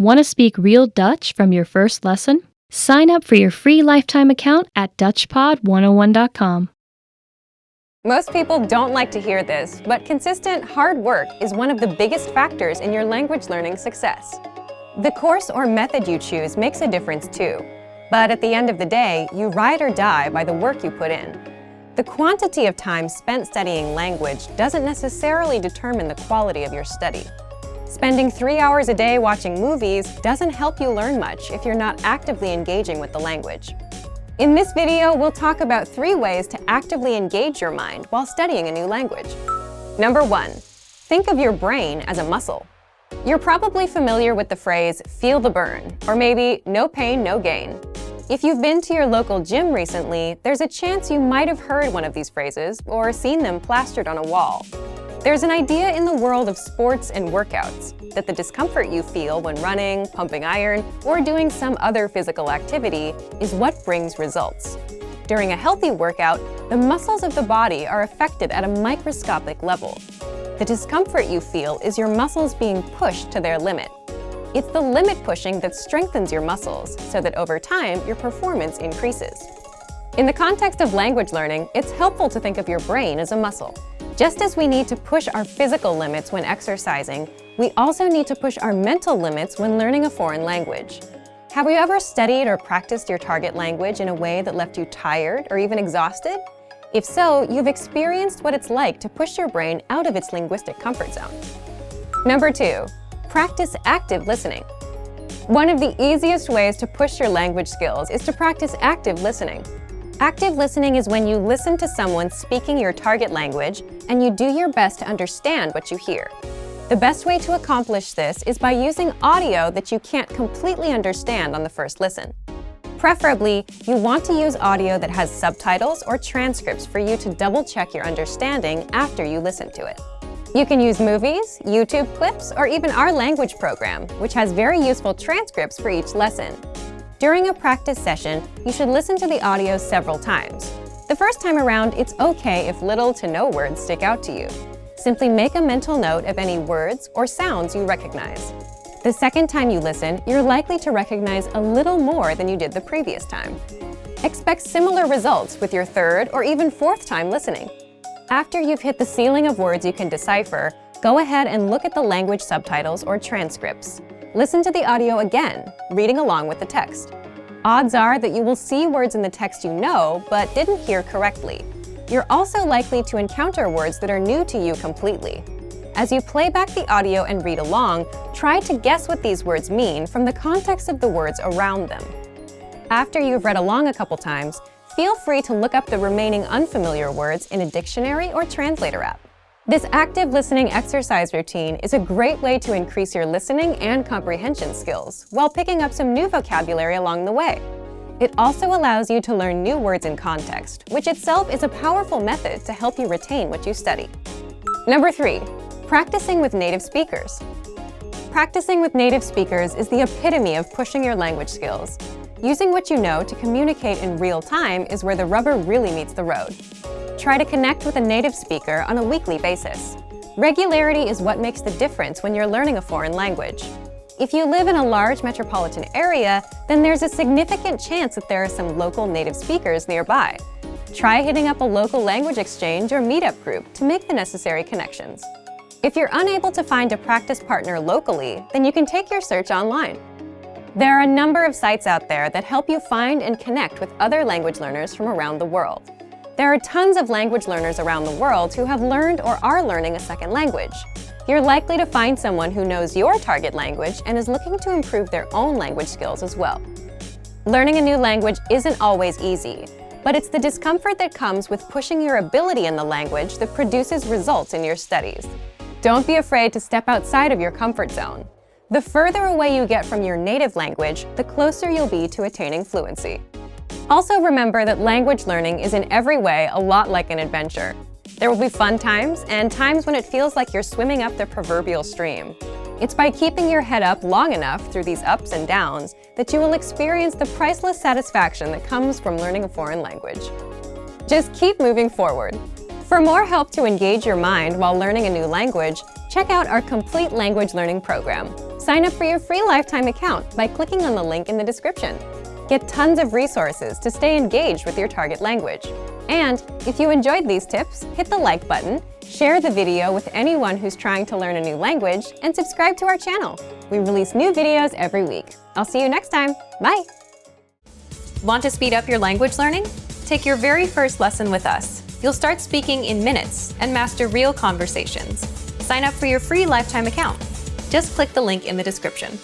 Want to speak real Dutch from your first lesson? Sign up for your free lifetime account at DutchPod101.com. Most people don't like to hear this, but consistent, hard work is one of the biggest factors in your language learning success. The course or method you choose makes a difference too, but at the end of the day, you ride or die by the work you put in. The quantity of time spent studying language doesn't necessarily determine the quality of your study. Spending 3 hours a day watching movies doesn't help you learn much if you're not actively engaging with the language. In this video, we'll talk about 3 ways to actively engage your mind while studying a new language. Number 1, think of your brain as a muscle. You're probably familiar with the phrase, feel the burn, or maybe no pain, no gain. If you've been to your local gym recently, there's a chance you might have heard one of these phrases or seen them plastered on a wall. There's an idea in the world of sports and workouts that the discomfort you feel when running, pumping iron, or doing some other physical activity is what brings results. During a healthy workout, the muscles of the body are affected at a microscopic level. The discomfort you feel is your muscles being pushed to their limit. It's the limit pushing that strengthens your muscles so that over time, your performance increases. In the context of language learning, it's helpful to think of your brain as a muscle. Just as we need to push our physical limits when exercising, we also need to push our mental limits when learning a foreign language. Have you ever studied or practiced your target language in a way that left you tired or even exhausted? If so, you've experienced what it's like to push your brain out of its linguistic comfort zone. Number 2, practice active listening. One of the easiest ways to push your language skills is to practice active listening. Active listening is when you listen to someone speaking your target language and you do your best to understand what you hear. The best way to accomplish this is by using audio that you can't completely understand on the first listen. Preferably, you want to use audio that has subtitles or transcripts for you to double-check your understanding after you listen to it. You can use movies, YouTube clips, or even our language program, which has very useful transcripts for each lesson. During a practice session, you should listen to the audio several times. The first time around, it's okay if little to no words stick out to you. Simply make a mental note of any words or sounds you recognize. The second time you listen, you're likely to recognize a little more than you did the previous time. Expect similar results with your third or even fourth time listening. After you've hit the ceiling of words you can decipher, go ahead and look at the language subtitles or transcripts. Listen to the audio again, reading along with the text. Odds are that you will see words in the text you know, but didn't hear correctly. You're also likely to encounter words that are new to you completely. As you play back the audio and read along, try to guess what these words mean from the context of the words around them. After you've read along a couple times, feel free to look up the remaining unfamiliar words in a dictionary or translator app. This active listening exercise routine is a great way to increase your listening and comprehension skills while picking up some new vocabulary along the way. It also allows you to learn new words in context, which itself is a powerful method to help you retain what you study. Number 3, practicing with native speakers. Practicing with native speakers is the epitome of pushing your language skills. Using what you know to communicate in real time is where the rubber really meets the road. Try to connect with a native speaker on a weekly basis. Regularity is what makes the difference when you're learning a foreign language. If you live in a large metropolitan area, then there's a significant chance that there are some local native speakers nearby. Try hitting up a local language exchange or meetup group to make the necessary connections. If you're unable to find a practice partner locally, then you can take your search online. There are a number of sites out there that help you find and connect with other language learners from around the world. There are tons of language learners around the world who have learned or are learning a second language. You're likely to find someone who knows your target language and is looking to improve their own language skills as well. Learning a new language isn't always easy, but it's the discomfort that comes with pushing your ability in the language that produces results in your studies. Don't be afraid to step outside of your comfort zone. The further away you get from your native language, the closer you'll be to attaining fluency. Also remember that language learning is in every way a lot like an adventure. There will be fun times and times when it feels like you're swimming up the proverbial stream. It's by keeping your head up long enough through these ups and downs that you will experience the priceless satisfaction that comes from learning a foreign language. Just keep moving forward. For more help to engage your mind while learning a new language, check out our complete language learning program. Sign up for your free lifetime account by clicking on the link in the description. Get tons of resources to stay engaged with your target language. And if you enjoyed these tips, hit the like button, share the video with anyone who's trying to learn a new language, and subscribe to our channel. We release new videos every week. I'll see you next time. Bye! Want to speed up your language learning? Take your very first lesson with us. You'll start speaking in minutes and master real conversations. Sign up for your free lifetime account. Just click the link in the description.